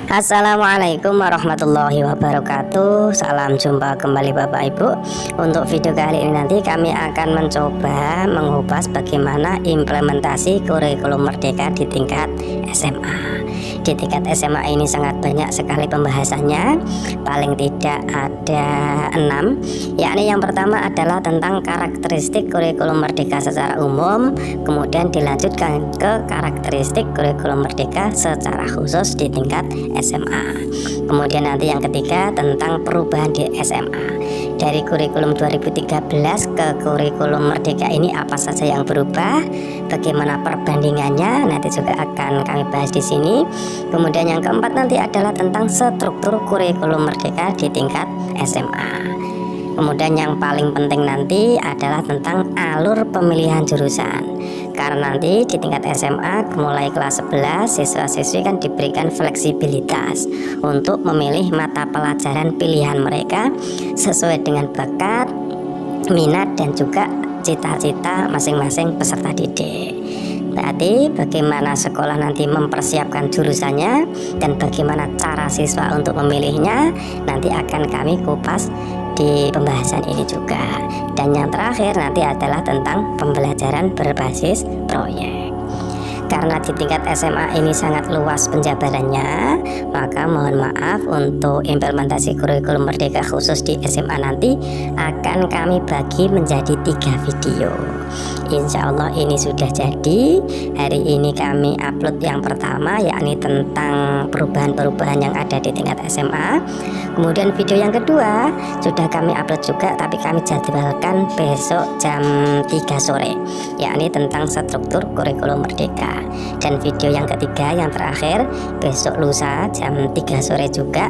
Assalamualaikum warahmatullahi wabarakatuh. Salam jumpa kembali Bapak Ibu. Untuk video kali ini nanti kami akan mencoba mengupas bagaimana implementasi kurikulum merdeka di tingkat SMA. Di tingkat SMA ini sangat banyak sekali pembahasannya, paling tidak ada 6, yakni yang pertama adalah tentang karakteristik kurikulum merdeka secara umum, kemudian dilanjutkan ke karakteristik kurikulum merdeka secara khusus di tingkat SMA. Kemudian nanti yang ketiga tentang perubahan di SMA. Dari kurikulum 2013 ke kurikulum merdeka ini apa saja yang berubah, bagaimana perbandingannya, nanti juga akan kami bahas di sini. Kemudian yang keempat nanti adalah tentang struktur kurikulum merdeka di tingkat SMA. Kemudian yang paling penting nanti adalah tentang alur pemilihan jurusan. Karena nanti di tingkat SMA mulai kelas 11 siswa-siswi kan diberikan fleksibilitas untuk memilih mata pelajaran pilihan mereka sesuai dengan bakat, minat dan juga cita-cita masing-masing peserta didik. Berarti bagaimana sekolah nanti mempersiapkan jurusannya dan bagaimana cara siswa untuk memilihnya nanti akan kami kupas di pembahasan ini juga. Dan yang terakhir nanti adalah tentang pembelajaran berbasis proyek. Karena di tingkat SMA ini sangat luas penjabarannya, maka mohon maaf untuk implementasi kurikulum merdeka khusus di SMA nanti akan kami bagi menjadi 3 video. Insya Allah ini sudah jadi. Hari ini kami upload yang pertama, yakni tentang perubahan-perubahan yang ada di tingkat SMA. Kemudian video yang kedua sudah kami upload juga, tapi kami jadwalkan besok jam 3 sore, yakni tentang struktur kurikulum merdeka. Dan video yang ketiga yang terakhir besok lusa jam 3 sore juga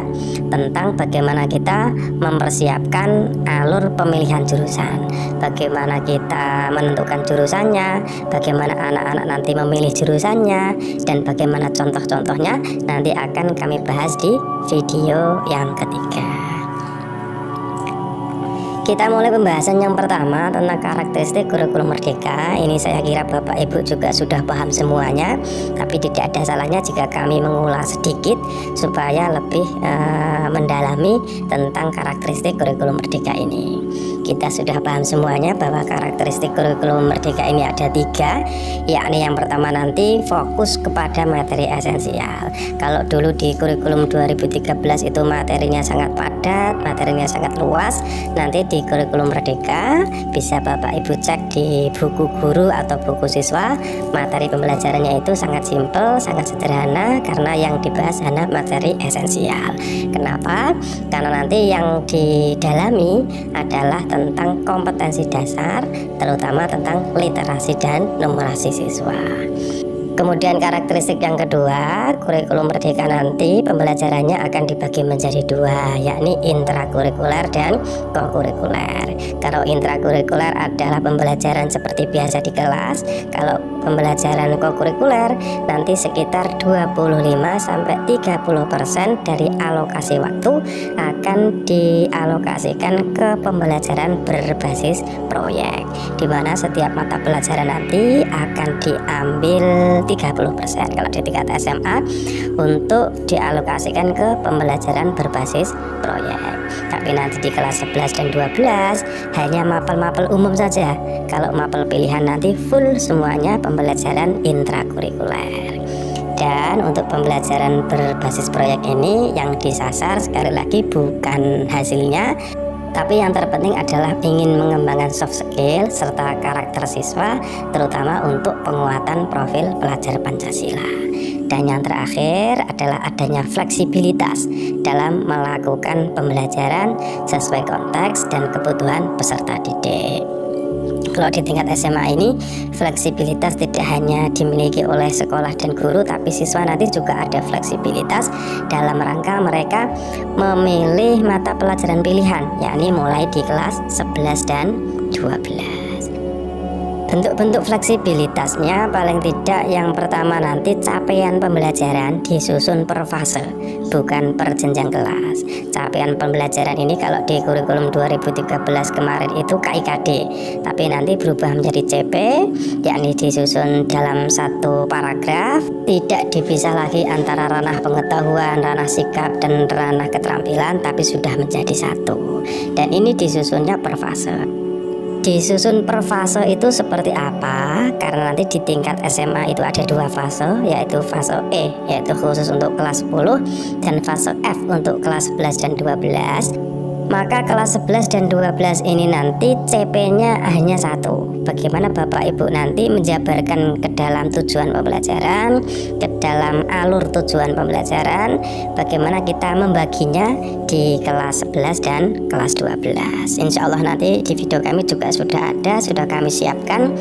tentang bagaimana kita mempersiapkan alur pemilihan jurusan, bagaimana kita menentukan jurusannya, bagaimana anak-anak nanti memilih jurusannya, dan bagaimana contoh-contohnya nanti akan kami bahas di video yang ketiga. Kita mulai pembahasan yang pertama tentang karakteristik kurikulum merdeka. Ini saya kira Bapak Ibu juga sudah paham semuanya, tapi tidak ada salahnya jika kami mengulas sedikit supaya lebih mendalami tentang karakteristik kurikulum merdeka ini. Kita sudah paham semuanya bahwa karakteristik kurikulum merdeka ini ada 3, yakni yang pertama nanti fokus kepada materi esensial. Kalau dulu di kurikulum 2013 itu materinya sangat padat, materinya sangat luas, nanti di kurikulum merdeka bisa Bapak Ibu cek di buku guru atau buku siswa, materi pembelajarannya itu sangat simpel, sangat sederhana, karena yang dibahas hanya materi esensial. Kenapa? Karena nanti yang didalami adalah tentang kompetensi dasar, terutama tentang literasi dan numerasi siswa. Kemudian karakteristik yang kedua, kurikulum merdeka nanti pembelajarannya akan dibagi menjadi 2, yakni intrakurikuler dan kokurikuler. Kalau intrakurikuler adalah pembelajaran seperti biasa di kelas. Kalau pembelajaran kokurikuler nanti sekitar 25-30% dari alokasi waktu akan dialokasikan ke pembelajaran berbasis proyek, di mana setiap mata pelajaran nanti akan diambil 30% kalau di tingkat SMA untuk dialokasikan ke pembelajaran berbasis proyek. Tapi nanti di kelas 11 dan 12 hanya mapel-mapel umum saja. Kalau mapel pilihan nanti full semuanya pembelajaran intrakurikuler. Dan untuk pembelajaran berbasis proyek ini yang disasar sekali lagi bukan hasilnya, tapi yang terpenting adalah ingin mengembangkan soft skill serta karakter siswa, terutama untuk penguatan profil pelajar Pancasila. Dan yang terakhir adalah adanya fleksibilitas dalam melakukan pembelajaran sesuai konteks dan kebutuhan peserta didik. Kalau di tingkat SMA ini fleksibilitas tidak hanya dimiliki oleh sekolah dan guru, tapi siswa nanti juga ada fleksibilitas dalam rangka mereka memilih mata pelajaran pilihan, yakni mulai di kelas 11 dan 12. Bentuk-bentuk fleksibilitasnya paling tidak yang pertama nanti capaian pembelajaran disusun per fase, bukan per jenjang kelas. Capaian pembelajaran ini kalau di kurikulum 2013 kemarin itu KIKD, tapi nanti berubah menjadi CP, yakni disusun dalam satu paragraf, tidak dipisah lagi antara ranah pengetahuan, ranah sikap, dan ranah keterampilan, tapi sudah menjadi satu. Dan ini disusunnya per fase. Disusun per fase itu seperti apa? Karena nanti di tingkat SMA itu ada dua fase, yaitu fase E yaitu khusus untuk kelas 10 dan fase F untuk kelas 11 dan 12. Maka kelas 11 dan 12 ini nanti CP-nya hanya satu. Bagaimana Bapak Ibu nanti menjabarkan ke dalam tujuan pembelajaran, ke dalam alur tujuan pembelajaran, bagaimana kita membaginya di kelas 11 dan kelas 12. Insya Allah nanti di video kami juga sudah ada, sudah kami siapkan.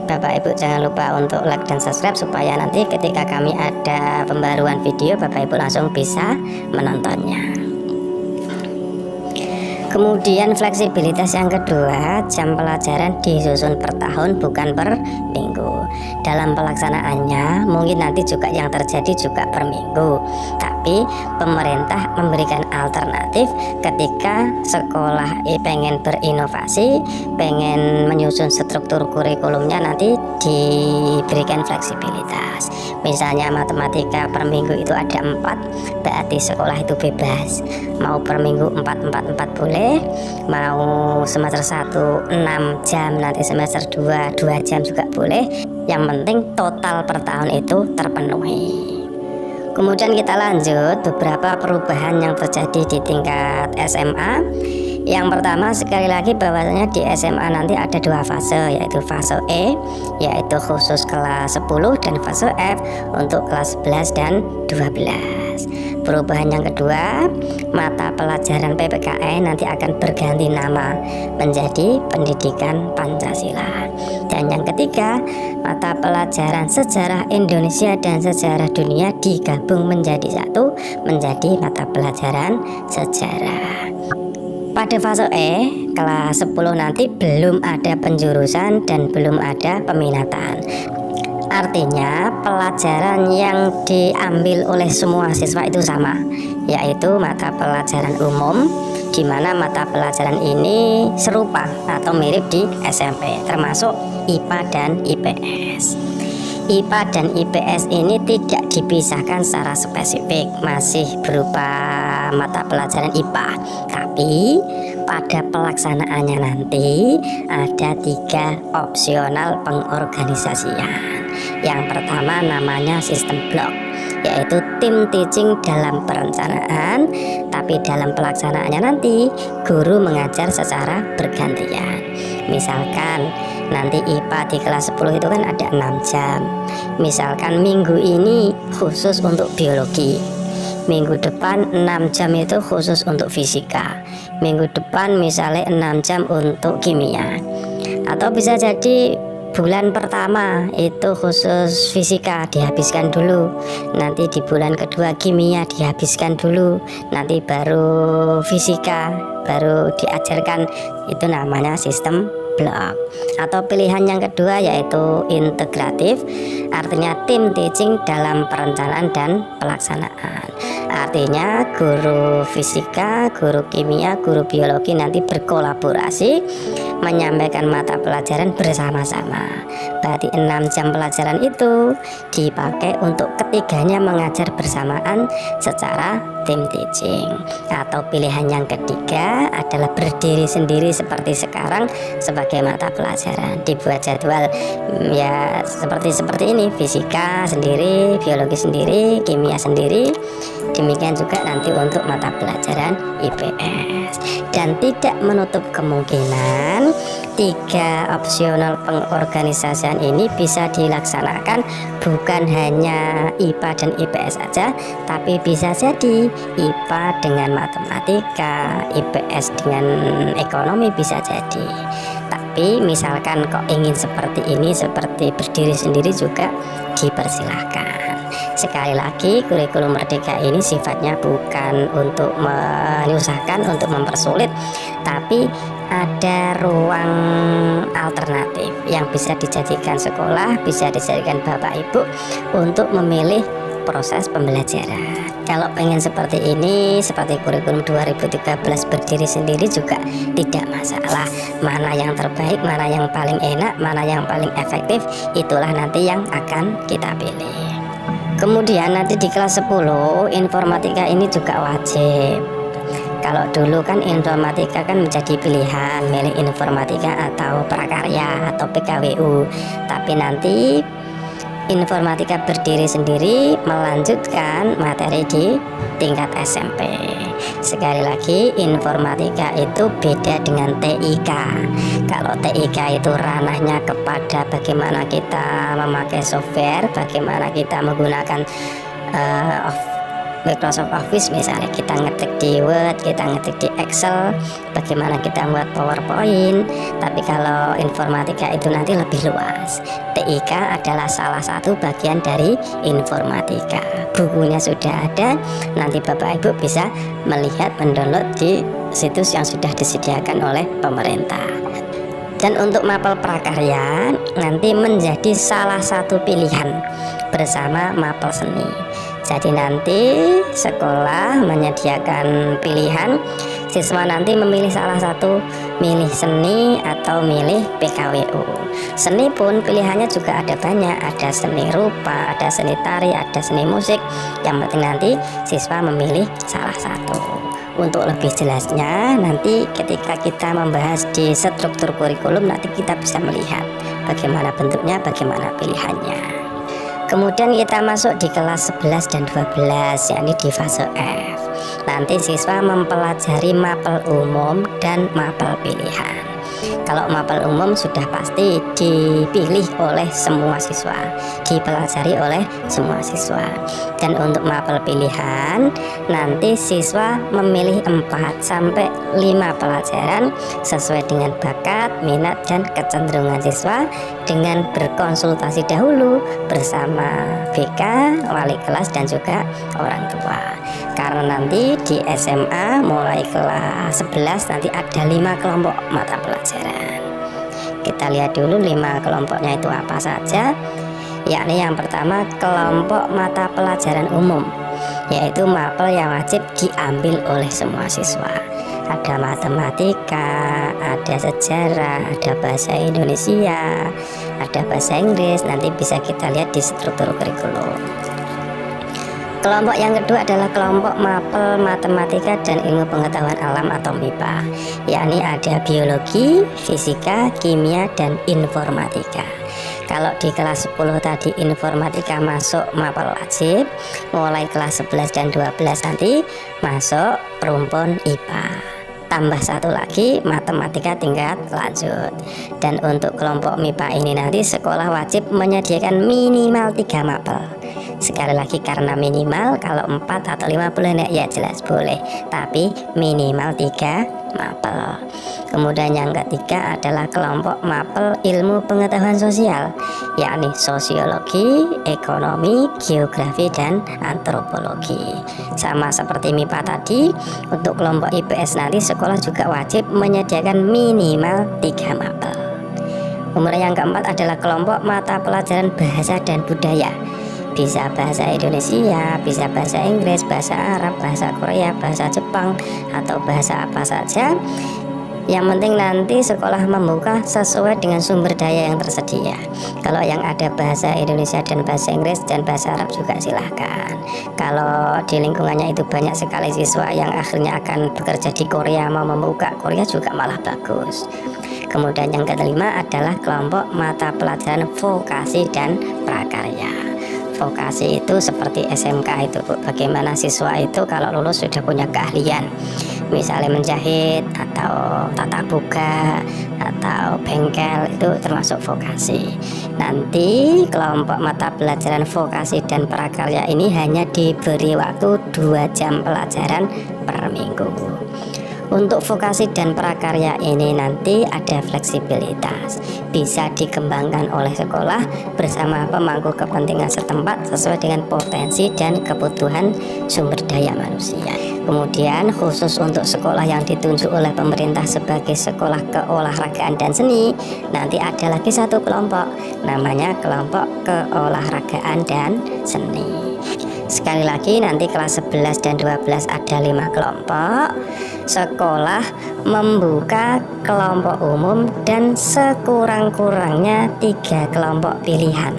Bapak Ibu jangan lupa untuk like dan subscribe supaya nanti ketika kami ada pembaruan video Bapak Ibu langsung bisa menontonnya. Kemudian fleksibilitas yang kedua, jam pelajaran disusun per tahun bukan per minggu. Dalam pelaksanaannya mungkin nanti juga yang terjadi juga per minggu, tapi pemerintah memberikan alternatif ketika sekolah pengen berinovasi, pengen menyusun struktur kurikulumnya, nanti diberikan fleksibilitas. Misalnya matematika per minggu itu ada 4, berarti sekolah itu bebas mau per minggu 4 boleh, mau semester 1 6 jam, nanti semester 2 2 jam juga boleh, yang penting total per tahun itu terpenuhi. Kemudian kita lanjut beberapa perubahan yang terjadi di tingkat SMA. Yang pertama sekali lagi bahwasanya di SMA nanti ada dua fase, yaitu fase E yaitu khusus kelas 10 dan fase F untuk kelas 11 dan 12. Perubahan yang kedua, mata pelajaran PPKN nanti akan berganti nama menjadi Pendidikan Pancasila. Dan yang ketiga, mata pelajaran sejarah Indonesia dan sejarah dunia digabung menjadi satu, menjadi mata pelajaran sejarah. Pada fase E, kelas 10 nanti belum ada penjurusan dan belum ada peminatan. Artinya pelajaran yang diambil oleh semua siswa itu sama, yaitu mata pelajaran umum, di mana mata pelajaran ini serupa atau mirip di SMP, termasuk IPA dan IPS. IPA dan IPS ini tidak dipisahkan secara spesifik, masih berupa mata pelajaran IPA, tapi pada pelaksanaannya nanti ada 3 opsional pengorganisasian. Yang pertama namanya sistem blok, yaitu tim teaching dalam perencanaan, tapi dalam pelaksanaannya nanti guru mengajar secara bergantian. Misalkan nanti IPA di kelas 10 itu kan ada 6 jam. Misalkan minggu ini khusus untuk biologi, minggu depan 6 jam itu khusus untuk fisika, minggu depan misalnya 6 jam untuk kimia. Atau bisa jadi bulan pertama itu khusus fisika dihabiskan dulu, nanti di bulan kedua kimia dihabiskan dulu, nanti baru fisika baru diajarkan. Itu namanya sistem blok. Atau pilihan yang kedua yaitu integratif, artinya tim teaching dalam perencanaan dan pelaksanaan. Artinya guru fisika, guru kimia, guru biologi nanti berkolaborasi menyampaikan mata pelajaran bersama-sama. Berarti 6 jam pelajaran itu dipakai untuk ketiganya mengajar bersamaan secara tim teaching. Atau pilihan yang ketiga adalah berdiri sendiri seperti sekarang sebagai mata pelajaran, dibuat jadwal ya seperti ini, fisika sendiri, biologi sendiri, kimia sendiri. Demikian juga nanti untuk mata pelajaran IPS. Dan tidak menutup kemungkinan 3 opsional pengorganisasian ini bisa dilaksanakan bukan hanya IPA dan IPS saja, tapi bisa jadi IPA dengan matematika, IPS dengan ekonomi bisa jadi. Tapi misalkan kok ingin seperti ini, seperti berdiri sendiri juga dipersilahkan. Sekali lagi, kurikulum merdeka ini sifatnya bukan untuk menyusahkan, untuk mempersulit, tapi ada ruang alternatif yang bisa dijadikan sekolah, bisa dijadikan Bapak Ibu untuk memilih proses pembelajaran. Kalau pengen seperti ini, seperti kurikulum 2013 berdiri sendiri juga tidak masalah. Mana yang terbaik, mana yang paling enak, mana yang paling efektif, itulah nanti yang akan kita pilih. Kemudian nanti di kelas 10 informatika ini juga wajib. Kalau dulu kan informatika kan menjadi pilihan, milih informatika atau prakarya atau PKWU. Tapi nanti informatika berdiri sendiri melanjutkan materi di tingkat SMP. Sekali lagi, informatika itu beda dengan TIK. Kalau TIK itu ranahnya kepada bagaimana kita memakai software, bagaimana kita menggunakan Microsoft Office, misalnya kita ngetik di Word, kita ngetik di Excel, bagaimana kita buat PowerPoint. Tapi kalau informatika itu nanti lebih luas. TIK adalah salah satu bagian dari informatika. Bukunya sudah ada, nanti Bapak Ibu bisa melihat, mendownload di situs yang sudah disediakan oleh pemerintah. Dan untuk mapel prakarya nanti menjadi salah satu pilihan bersama mapel seni. Jadi nanti sekolah menyediakan pilihan, siswa nanti memilih salah satu, milih seni atau milih PKWU. Seni pun pilihannya juga ada banyak, ada seni rupa, ada seni tari, ada seni musik. Yang penting nanti siswa memilih salah satu. Untuk lebih jelasnya nanti ketika kita membahas di struktur kurikulum, nanti kita bisa melihat bagaimana bentuknya, bagaimana pilihannya. Kemudian kita masuk di kelas 11 dan 12, yakni di fase F. Nanti siswa mempelajari mapel umum dan mapel pilihan. Kalau mapel umum sudah pasti dipilih oleh semua siswa, dipelajari oleh semua siswa. Dan untuk mapel pilihan, nanti siswa memilih 4 sampai 5 pelajaran sesuai dengan bakat, minat, dan kecenderungan siswa dengan berkonsultasi dahulu bersama BK, wali kelas, dan juga orang tua. Karena nanti di SMA mulai kelas 11 nanti ada 5 kelompok mata pelajaran. Kita lihat dulu 5 kelompoknya itu apa saja. Yakni yang pertama kelompok mata pelajaran umum, yaitu mapel yang wajib diambil oleh semua siswa. Ada matematika, ada sejarah, ada bahasa Indonesia, ada bahasa Inggris. Nanti bisa kita lihat di struktur kurikulum. Kelompok yang kedua adalah kelompok mapel matematika dan ilmu pengetahuan alam atau MIPA, yakni ada biologi, fisika, kimia, dan informatika. Kalau di kelas 10 tadi informatika masuk mapel wajib, mulai kelas 11 dan 12 nanti masuk rumpun IPA. Tambah satu lagi matematika tingkat lanjut. Dan untuk kelompok MIPA ini nanti sekolah wajib menyediakan minimal 3 mapel. Sekali lagi, karena minimal, kalau 4 atau 5 boleh ya jelas boleh, tapi minimal 3 mapel. Kemudian yang ketiga adalah kelompok mapel ilmu pengetahuan sosial, yakni sosiologi, ekonomi, geografi, dan antropologi. Sama seperti MIPA tadi, untuk kelompok IPS nanti sekolah juga wajib menyediakan minimal 3 mapel. Kemudian yang keempat adalah kelompok mata pelajaran bahasa dan budaya. Bisa bahasa Indonesia, bisa bahasa Inggris, bahasa Arab, bahasa Korea, bahasa Jepang, atau bahasa apa saja. Yang penting nanti sekolah membuka sesuai dengan sumber daya yang tersedia. Kalau yang ada bahasa Indonesia dan bahasa Inggris dan bahasa Arab juga silahkan. Kalau di lingkungannya itu banyak sekali siswa yang akhirnya akan bekerja di Korea, mau membuka Korea juga malah bagus. Kemudian yang kelima adalah kelompok mata pelajaran vokasi dan prakarya. Vokasi itu seperti SMK itu, Bu. Bagaimana siswa itu kalau lulus sudah punya keahlian, misalnya menjahit atau tata boga atau bengkel, itu termasuk vokasi. Nanti kelompok mata pelajaran vokasi dan prakarya ini hanya diberi waktu 2 jam pelajaran per minggu. Untuk vokasi dan prakarya ini nanti ada fleksibilitas, bisa dikembangkan oleh sekolah bersama pemangku kepentingan setempat sesuai dengan potensi dan kebutuhan sumber daya manusia. Kemudian khusus untuk sekolah yang ditunjuk oleh pemerintah sebagai sekolah keolahragaan dan seni, nanti ada lagi satu kelompok, namanya kelompok keolahragaan dan seni. Sekali lagi nanti kelas 11 dan 12 ada 5 kelompok. Sekolah membuka kelompok umum dan sekurang-kurangnya 3 kelompok pilihan.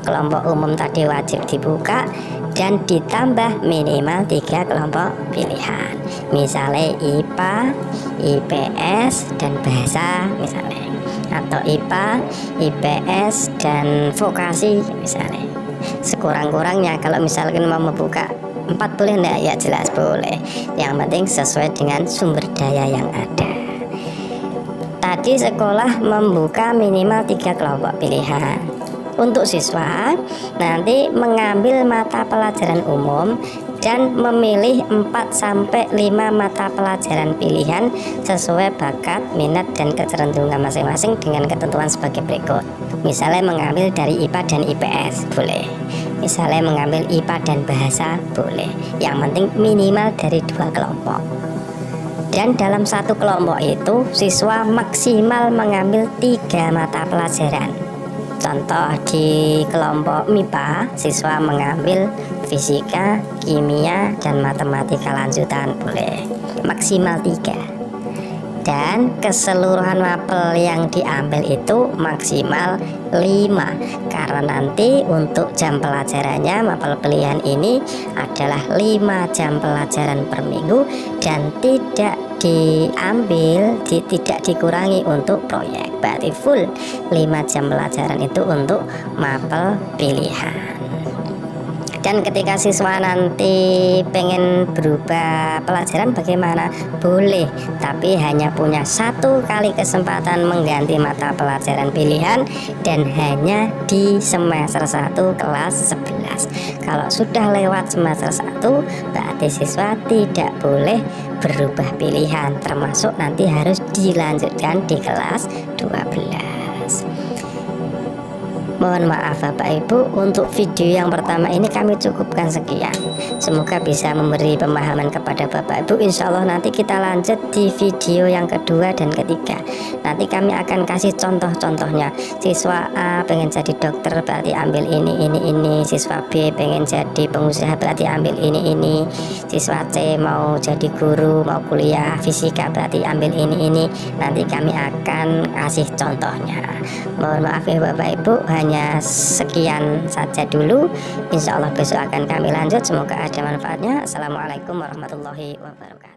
Kelompok umum tadi wajib dibuka dan ditambah minimal 3 kelompok pilihan, misalnya IPA, IPS, dan bahasa misalnya, atau IPA, IPS, dan vokasi misalnya. Sekurang-kurangnya kalau misalkan mau membuka 4 boleh enggak? Ya jelas boleh, yang penting sesuai dengan sumber daya yang ada. Tadi sekolah membuka minimal 3 kelompok pilihan. Untuk siswa nanti mengambil mata pelajaran umum dan memilih 4-5 mata pelajaran pilihan sesuai bakat, minat, dan kecenderungan masing-masing dengan ketentuan sebagai berikut. Misalnya mengambil dari IPA dan IPS boleh, misalnya mengambil IPA dan bahasa boleh, yang penting minimal dari 2 kelompok. Dan dalam satu kelompok itu siswa maksimal mengambil 3 mata pelajaran. Contoh di kelompok MIPA, siswa mengambil fisika, kimia, dan matematika lanjutan boleh, maksimal 3. Dan keseluruhan mapel yang diambil itu maksimal 5, karena nanti untuk jam pelajarannya mapel pilihan ini adalah 5 jam pelajaran per minggu dan tidak tidak dikurangi untuk proyek, berarti full 5 jam pelajaran itu untuk mapel pilihan. Dan ketika siswa nanti pengen berubah pelajaran bagaimana? Boleh, tapi hanya punya 1 kali kesempatan mengganti mata pelajaran pilihan dan hanya di semester 1 kelas 11. Kalau sudah lewat semester 1 berarti siswa tidak boleh berubah pilihan, termasuk nanti harus dilanjutkan di kelas 12. Mohon maaf Bapak Ibu, untuk video yang pertama ini kami cukupkan sekian. Semoga bisa memberi pemahaman kepada Bapak Ibu. Insya Allah nanti kita lanjut di video yang kedua dan ketiga. Nanti kami akan kasih contoh-contohnya. Siswa A pengen jadi dokter berarti ambil ini. Siswa B pengen jadi pengusaha berarti ambil ini. Siswa C mau jadi guru, mau kuliah fisika berarti ambil ini. Nanti kami akan kasih contohnya. Mohon maaf ya Bapak Ibu, hanya sekian saja dulu. Insya Allah besok akan kami lanjut. Semoga ada manfaatnya. Assalamualaikum warahmatullahi wabarakatuh.